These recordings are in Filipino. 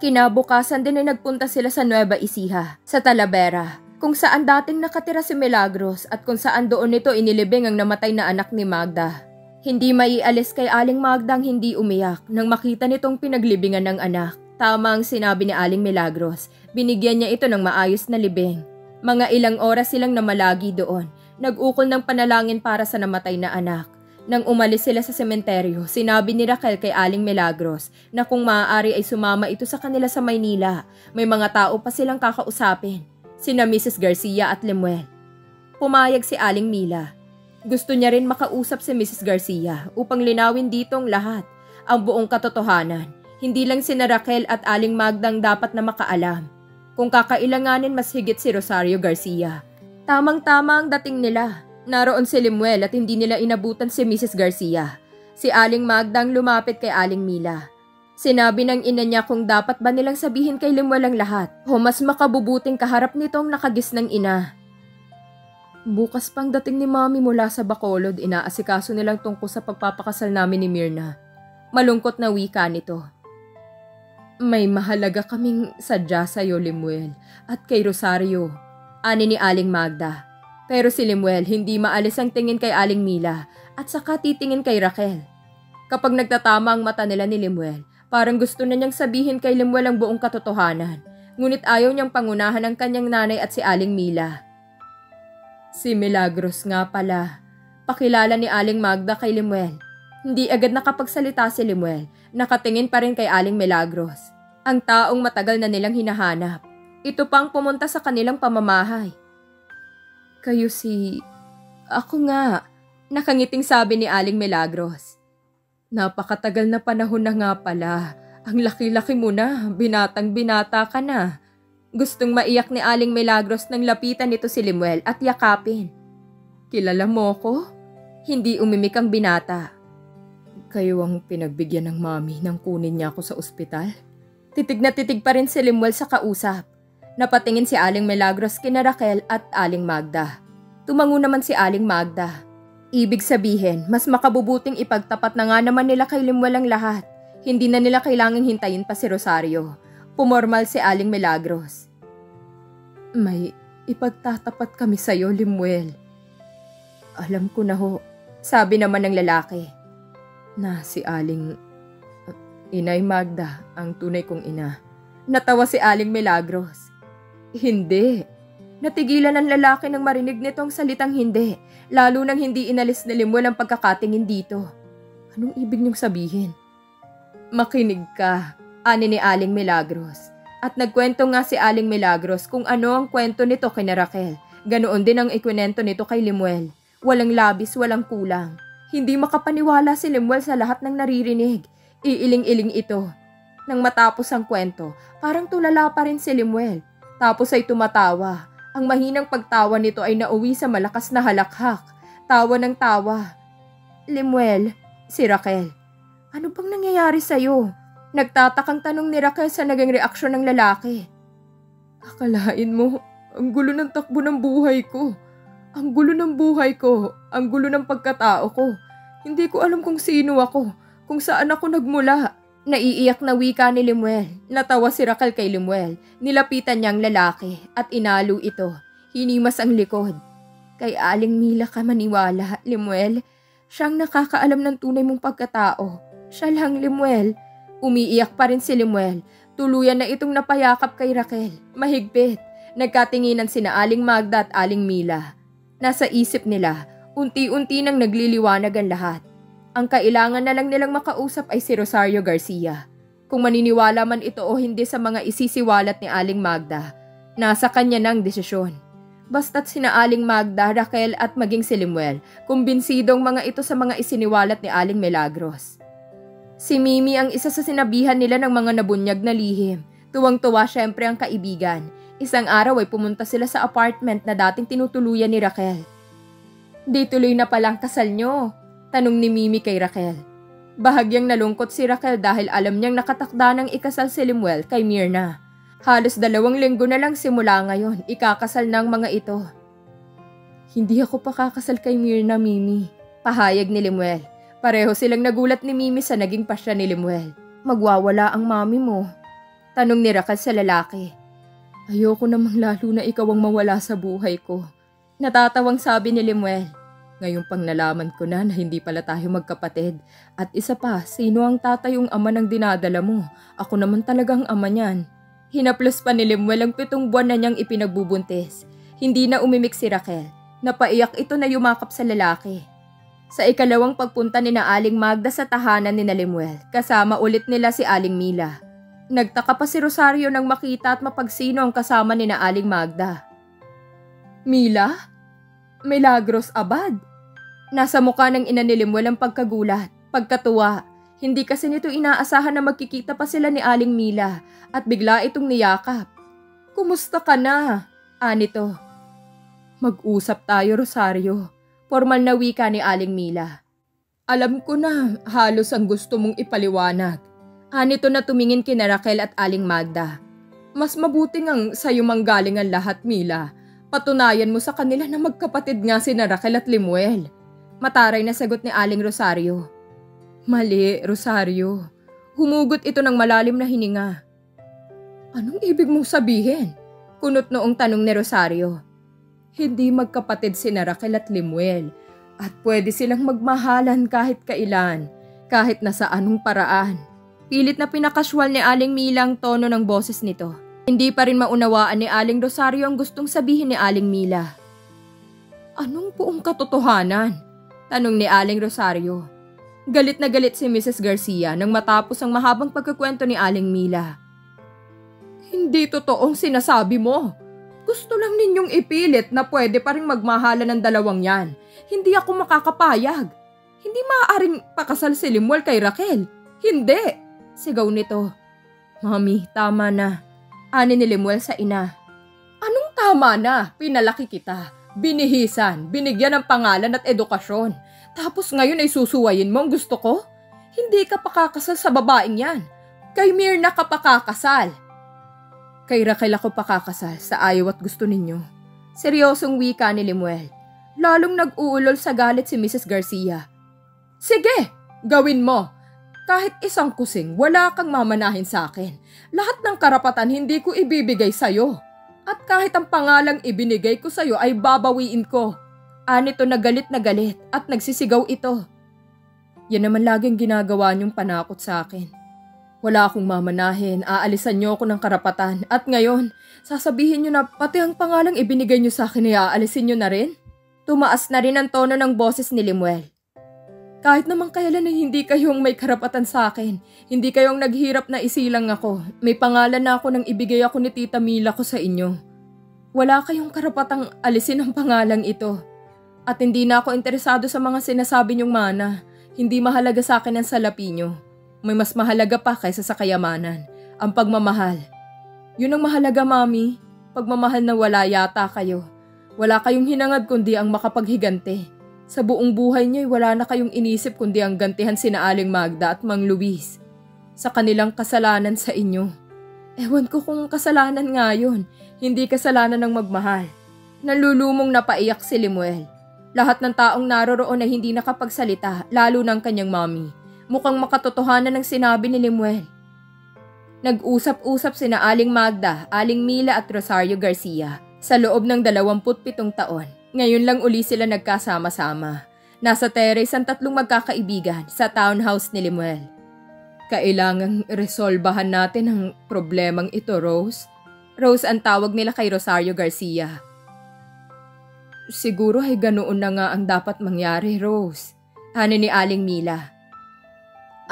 Kinabukasan din ay nagpunta sila sa Nueva Ecija, sa Talavera, kung saan dating nakatira si Milagros at kung saan doon nito inilibing ang namatay na anak ni Magda. Hindi maialis kay Aling Magda ang hindi umiyak nang makita nitong pinaglibingan ng anak. Tama ang sinabi ni Aling Milagros, binigyan niya ito ng maayos na libing. Mga ilang oras silang namalagi doon, nag-ukol ng panalangin para sa namatay na anak. Nang umalis sila sa sementeryo, sinabi ni Raquel kay Aling Milagros na kung maaari ay sumama ito sa kanila sa Maynila. May mga tao pa silang kakausapin, sina Mrs. Garcia at Lemuel. Pumayag si Aling Mila. Gusto niya rin makausap si Mrs. Garcia upang linawin ditong lahat, ang buong katotohanan. Hindi lang sina Raquel at Aling Magdang dapat na makaalam. Kung kakailanganin mas higit si Rosario Garcia. Tamang-tama ang dating nila. Naroon si Lemuel at hindi nila inabutan si Mrs. Garcia. Si Aling Magdang lumapit kay Aling Mila. Sinabi ng ina niya kung dapat ba nilang sabihin kay Lemuel ang lahat o mas makabubuting kaharap nitong nakagis ng ina. Bukas pang dating ni Mami mula sa Bacolod, inaasikaso nilang tungkol sa pagpapakasal namin ni Myrna. Malungkot na wika nito. May mahalaga kaming sadya sa'yo, Lemuel, at kay Rosario, ani ni Aling Magda. Pero si Lemuel hindi maalis ang tingin kay Aling Mila at saka titingin kay Raquel. Kapag nagtatama ang mata nila ni Lemuel, parang gusto na niyang sabihin kay Lemuel ang buong katotohanan. Ngunit ayaw niyang pangunahan ang kanyang nanay at si Aling Mila. Si Milagros nga pala. Pakilala ni Aling Magda kay Lemuel. Hindi agad nakapagsalita si Lemuel. Nakatingin pa rin kay Aling Milagros. Ang taong matagal na nilang hinahanap. Ito pang pumunta sa kanilang pamamahay. Kayo si... Ako nga, nakangiting sabi ni Aling Milagros. Napakatagal na panahon na nga pala. Ang laki-laki mo na, binatang-binata ka na. Gustong maiyak ni Aling Milagros nang lapitan nito si Lemuel at yakapin. Kilala mo ko? Hindi umimik ang binata. Kayo ang pinagbigyan ng mami nang kunin niya ako sa ospital? Titig na titig pa rin si Lemuel sa kausap. Napatingin si Aling Milagros kina Raquel at Aling Magda. Tumango naman si Aling Magda. Ibig sabihin, mas makabubuting ipagtapat na nga naman nila kay Lemuel ang lahat. Hindi na nila kailangang hintayin pa si Rosario. Pumormal si Aling Milagros. May ipagtatapat kami sa'yo, Lemuel. Alam ko na ho, sabi naman ng lalaki. Na si Aling... Inay Magda, ang tunay kong ina. Natawa si Aling Milagros. Hindi. Natigilan ang lalaki nang marinig nitong salitang hindi, lalo nang hindi inalis ni Lemuel ang pagkakatingin dito. Anong ibig niyong sabihin? Makinig ka, ani ni Aling Milagros. At nagkwento nga si Aling Milagros kung ano ang kwento nito kay Raquel. Ganoon din ang ikwento nito kay Lemuel. Walang labis, walang kulang. Hindi makapaniwala si Lemuel sa lahat ng naririnig. Iiling-iling ito. Nang matapos ang kwento, parang tulala pa rin si Lemuel. Tapos ay tumatawa. Ang mahinang pagtawa nito ay nauwi sa malakas na halakhak. Tawa ng tawa. Lemuel, si Raquel. Ano bang nangyayari sa'yo? Nagtatakang tanong ni Raquel sa naging reaksyon ng lalaki. Akalain mo, ang gulo ng takbo ng buhay ko. Ang gulo ng buhay ko. Ang gulo ng pagkatao ko. Hindi ko alam kung sino ako. Kung saan ako nagmula. Naiiyak na wika ni Lemuel. Natawa si Raquel kay Lemuel. Nilapitan niya ang lalaki at inalo ito. Hinimas ang likod. Kay Aling Mila ka maniwala, Lemuel. Siyang nakakaalam ng tunay mong pagkatao. Siya lang, Lemuel. Umiiyak pa rin si Lemuel. Tuluyan na itong napayakap kay Raquel. Mahigpit. Nagkatinginan sina Aling Magda at Aling Mila. Nasa isip nila, unti-unti nang nagliliwanag ang lahat. Ang kailangan na lang nilang makausap ay si Rosario Garcia. Kung maniniwala man ito o hindi sa mga isisiwalat ni Aling Magda, nasa kanya ng desisyon. Basta't sina Aling Magda, Raquel at maging si Lemuel, kumbinsidong mga ito sa mga isiniwalat ni Aling Milagros. Si Mimi ang isa sa sinabihan nila ng mga nabunyag na lihim. Tuwang-tuwa syempre ang kaibigan. Isang araw ay pumunta sila sa apartment na dating tinutuluyan ni Raquel. Di tuloy na palang kasal nyo, tanong ni Mimi kay Raquel. Bahagyang nalungkot si Raquel dahil alam niyang nakatakda ng ikasal si Lemuel kay Myrna. Halos 2 linggo na lang simula ngayon, ikakasal na ang mga ito. Hindi ako pakakasal kay Myrna, Mimi, pahayag ni Lemuel. Pareho silang nagulat ni Mimi sa naging pasya ni Lemuel. Magwawala ang mami mo. Tanong ni Raquel sa lalaki. Ayoko namang lalo na ikaw ang mawala sa buhay ko. Natatawang sabi ni Lemuel. Ngayon pang nalaman ko na hindi pala tayo magkapatid. At isa pa, sino ang tatay yung ama ng dinadala mo? Ako naman talagang ama niyan. Hinaplos pa ni Lemuel ang 7 buwan na niyang ipinagbubuntis. Hindi na umimik si Raquel. Napaiyak ito na yumakap sa lalaki. Sa ikalawang pagpunta ni na Aling Magda sa tahanan ni na Lemuel, kasama ulit nila si Aling Mila. Nagtaka pa si Rosario nang makita at mapagsino ang kasama ni na Aling Magda. Mila? Milagros Abad? Nasa mukha ng ina ni Lemuel ang pagkagulat, pagkatuwa. Hindi kasi nito inaasahan na magkikita pa sila ni Aling Mila at bigla itong niyakap. Kumusta ka na? Anito. Mag-usap tayo, Rosario. Formal na wika ni Aling Mila. Alam ko na halos ang gusto mong ipaliwanag. Anito na tumingin kina Raquel at Aling Magda. Mas mabuti ngang sa'yo manggaling ang lahat, Mila. Patunayan mo sa kanila na magkapatid nga si na Raquel at Lemuel. Mataray na sagot ni Aling Rosario. Mali, Rosario. Humugot ito ng malalim na hininga. Anong ibig mong sabihin? Kunot noong tanong ni Rosario. Hindi magkapatid si na Raquel at Lemuel at pwede silang magmahalan kahit kailan, kahit nasa anong paraan. Pilit na pinakaswal ni Aling Mila ang tono ng boses nito. Hindi pa rin maunawaan ni Aling Rosario ang gustong sabihin ni Aling Mila. Anong buong katotohanan? Tanong ni Aling Rosario. Galit na galit si Mrs. Garcia nang matapos ang mahabang pagkukwento ni Aling Mila. Hindi totoong sinasabi mo. Gusto lang ninyong ipilit na pwede pa rin magmahalan ng dalawang yan. Hindi ako makakapayag. Hindi maaaring pakasal si Lemuel kay Raquel. Hindi! Sigaw nito. Mami, tama na. Ani ni Lemuel sa ina. Anong tama na? Pinalaki kita. Binihisan, binigyan ng pangalan at edukasyon. Tapos ngayon ay susuwayin mo ang gusto ko? Hindi ka pakakasal sa babaeng yan. Kay Mirna ka pakakasal. Kay Raquel ako pakakasal sa ayaw at gusto ninyo. Seryosong wika ni Lemuel. Lalong nag-uulol sa galit si Mrs. Garcia. Sige, gawin mo. Kahit isang kusing, wala kang mamanahin sa akin. Lahat ng karapatan hindi ko ibibigay sa'yo. At kahit ang pangalang ibinigay ko sa'yo ay babawiin ko. Anito na galit at nagsisigaw ito. Yan naman laging ginagawa niyong panakot sa akin. Wala akong mamanahin, aalisan niyo ako ng karapatan at ngayon, sasabihin niyo na pati ang pangalang ibinigay niyo sa akin ay aalisin niyo na rin? Tumaas na rin ang tono ng boses ni Lemuel. Kahit naman kailan ay hindi kayong may karapatan sa akin, hindi kayong naghirap na isilang ako, may pangalan na ako nang ibigay ako ni Tita Mila ko sa inyo. Wala kayong karapatang alisin ang pangalang ito. At hindi na ako interesado sa mga sinasabi niyong mana. Hindi mahalaga sa akin ang salapi niyo. May mas mahalaga pa kaysa sa kayamanan. Ang pagmamahal. Yun ang mahalaga, Mami. Pagmamahal na wala yata kayo. Wala kayong hinangad kundi ang makapaghigante. Sa buong buhay niyo wala na kayong inisip kundi ang gantihan sina Aling Magda at Mang Luis. Sa kanilang kasalanan sa inyo. Ewan ko kung kasalanan nga yun. Hindi kasalanan ng magmahal. Nalulumong napaiyak si Lemuel. Lahat ng taong naroroon ay hindi nakapagsalita, lalo ng kanyang mami. Mukhang makatotohanan ng sinabi ni Lemuel. Nag-usap-usap sina Aling Magda, Aling Mila at Rosario Garcia sa loob ng 27 taon. Ngayon lang uli sila nagkasama-sama. Nasa terrace ang 3 magkakaibigan sa townhouse ni Lemuel. Kailangang resolbahan natin ang problemang ito, Rose. Rose ang tawag nila kay Rosario Garcia. Siguro ay ganoon na nga ang dapat mangyari, Rose. Ani ni Aling Mila.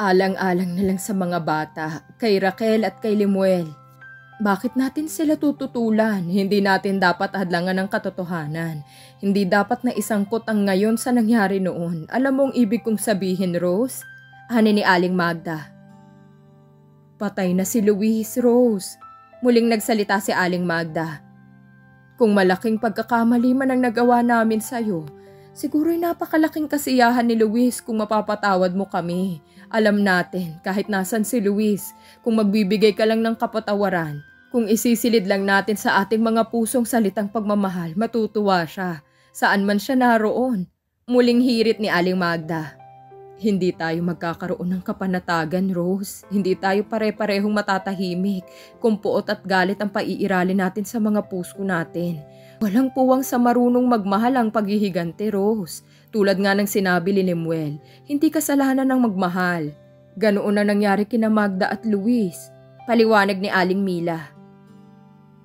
Alang-alang na lang sa mga bata, kay Raquel at kay Lemuel. Bakit natin sila tututulan? Hindi natin dapat hadlangan ng katotohanan. Hindi dapat na isangkot ang ngayon sa nangyari noon. Alam mong ibig kong sabihin, Rose? Ani ni Aling Magda. Patay na si Luis, Rose. Muling nagsalita si Aling Magda. Kung malaking pagkakamali man ang nagawa namin sa'yo, siguro'y napakalaking kasiyahan ni Luis kung mapapatawad mo kami. Alam natin, kahit nasan si Luis, kung magbibigay ka lang ng kapatawaran, kung isisilid lang natin sa ating mga pusong salitang pagmamahal, matutuwa siya. Saan man siya naroon. Muling hirit ni Aling Magda. Hindi tayo magkakaroon ng kapanatagan, Rose. Hindi tayo pare-parehong matatahimik kung puot at galit ang paiiralin natin sa mga puso natin. Walang puwang sa marunong magmahal ang paghihigante, Rose. Tulad nga ng sinabi ni Lemuel, hindi kasalanan ng magmahal. Ganoon na nangyari kina Magda at Luis. Paliwanag ni Aling Mila.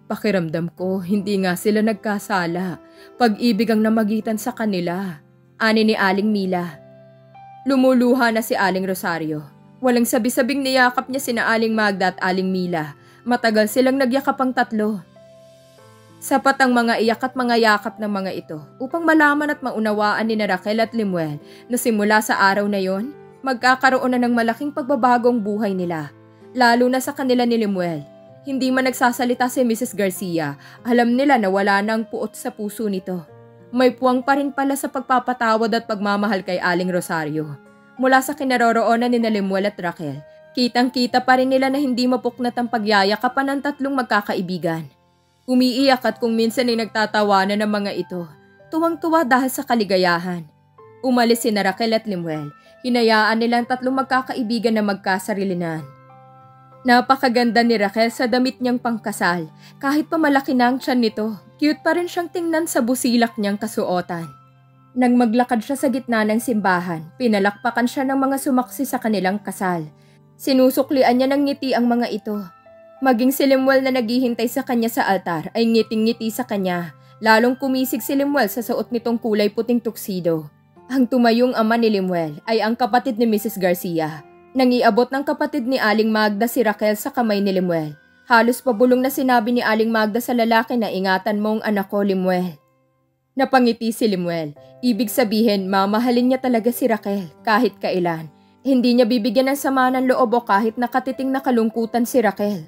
Pakiramdam ko, hindi nga sila nagkasala. Pag-ibig ang namagitan sa kanila. Ani ni Aling Mila. Lumuluha na si Aling Rosario. Walang sabi-sabing niyakap niya sina Aling Magda at Aling Mila. Matagal silang nagyakap ang tatlo. Sapat ang mga iyak at mga yakap ng mga ito upang malaman at maunawaan ni Raquel at Lemuel na simula sa araw na yon, magkakaroon na ng malaking pagbabagong buhay nila. Lalo na sa kanila ni Lemuel. Hindi man nagsasalita si Mrs. Garcia, alam nila na wala nang puot sa puso nito. May puwang pa rin pala sa pagpapatawad at pagmamahal kay Aling Rosario. Mula sa kinaroroonan ni Lemuel at Raquel, kitang-kita pa rin nila na hindi mapuknat ang pagyayakapan ng tatlong magkakaibigan. Umiiyak at kung minsan ay nagtatawanan ng mga ito, tuwang-tuwa dahil sa kaligayahan. Umalis si Raquel at Lemuel, hinayaan nila ang tatlong magkakaibigan na magkasarilinan. Napakaganda ni Raquel sa damit niyang pangkasal, kahit pa malaki na ang tiyan nito. Cute pa rin siyang tingnan sa busilak niyang kasuotan. Nang maglakad siya sa gitna ng simbahan, pinalakpakan siya ng mga sumaksi sa kanilang kasal. Sinusuklian niya ng ngiti ang mga ito. Maging si Lemuel na naghihintay sa kanya sa altar ay ngiting-ngiti sa kanya. Lalong kumisig si Lemuel sa suot nitong kulay puting tuxedo. Ang tumayong ama ni Lemuel ay ang kapatid ni Mrs. Garcia. Nangiabot ng kapatid ni Aling Magda si Raquel sa kamay ni Lemuel. Halos pabulong na sinabi ni Aling Magda sa lalaki na ingatan mo ang anak ko, Lemuel. Napangiti si Lemuel. Ibig sabihin, mamahalin niya talaga si Raquel kahit kailan. Hindi niya bibigyan ng sama ng loob o kahit nakatiting na kalungkutan si Raquel.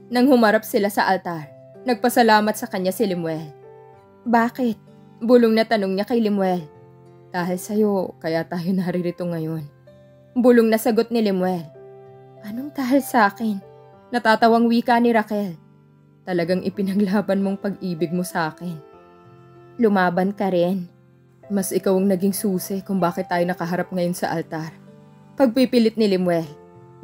Nang humarap sila sa altar, nagpasalamat sa kanya si Lemuel. Bakit? Bulong na tanong niya kay Lemuel. Dahil sa'yo, kaya tayo naririto ngayon. Bulong na sagot ni Lemuel. Anong dahil sa akin? Natatawang wika ni Raquel. Talagang ipinaglaban mong pag-ibig mo sa akin. Lumaban ka rin. Mas ikaw ang naging susi kung bakit tayo nakaharap ngayon sa altar. Pagpipilit ni Lemuel.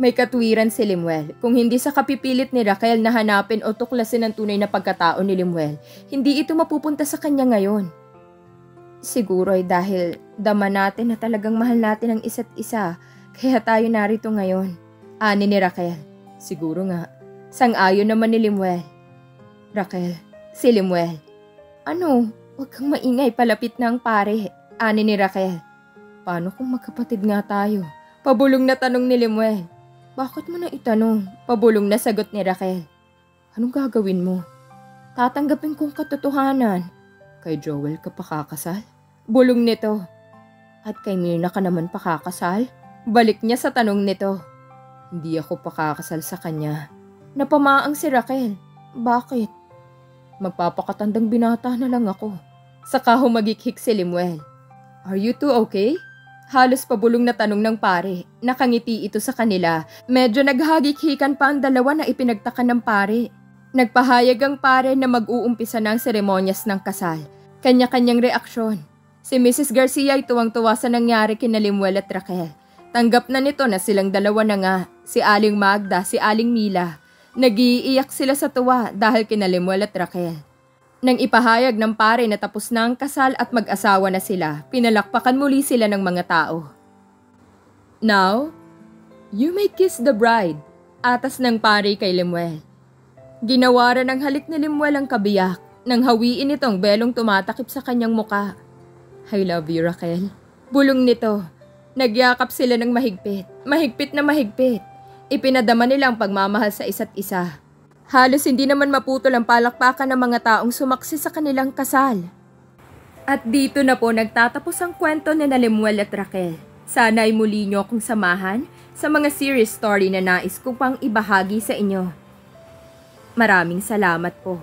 May katwiran si Lemuel. Kung hindi sa kapipilit ni Raquel na hanapin o tuklasin ang tunay na pagkatao ni Lemuel, hindi ito mapupunta sa kanya ngayon. Siguro ay dahil dama natin na talagang mahal natin ang isa't isa, kaya tayo narito ngayon. Ani ni Raquel. Siguro nga. Sang-ayon naman ni Lemuel. Raquel, si Lemuel. Ano? Huwag kang maingay, palapit na ang pare. Ani ni Raquel. Paano kung magkapatid nga tayo? Pabulong na tanong ni Lemuel. Bakit mo na itanong? Pabulong na sagot ni Raquel. Anong gagawin mo? Tatanggapin kong katotohanan. Kay Joel ka pa kakasal? Bulong nito. At kay Mirna ka naman pa kakasal? Balik niya sa tanong nito. Hindi ako pakakasal sa kanya. Napamaang si Raquel. Bakit? Magpapakatandang binata na lang ako. Saka humagikhik si Lemuel. Are you two okay? Halos pabulong na tanong ng pare. Nakangiti ito sa kanila. Medyo naghagikhikan pa ang dalawa na ipinagtaka ng pare. Nagpahayag ang pare na mag-uumpisa ng seremonyas ng kasal. Kanya-kanyang reaksyon. Si Mrs. Garcia ay tuwang-tuwa sa nangyari kina Lemuel at Raquel. Tanggap na nito na silang dalawa na nga, si Aling Magda, si Aling Mila. Nag-iiyak sila sa tuwa dahil kina Lemuel at Raquel. Nang ipahayag ng pare na tapos na ang kasal at mag-asawa na sila, pinalakpakan muli sila ng mga tao. Now, you may kiss the bride, atas ng pare kay Lemuel. Ginawaran ng halik ni Lemuel ang kabiyak nang hawiin itong belong tumatakip sa kanyang muka. I love you, Raquel. Bulong nito. Nagyakap sila ng mahigpit. Mahigpit na mahigpit. Ipinadama nila ang pagmamahal sa isa't isa. Halos hindi naman maputol ang palakpakan ng mga taong sumaksi sa kanilang kasal. At dito na po nagtatapos ang kwento ni Lemuel at Raquel. Sana ay muli niyo akong samahan sa mga series story na nais ko pang ibahagi sa inyo. Maraming salamat po.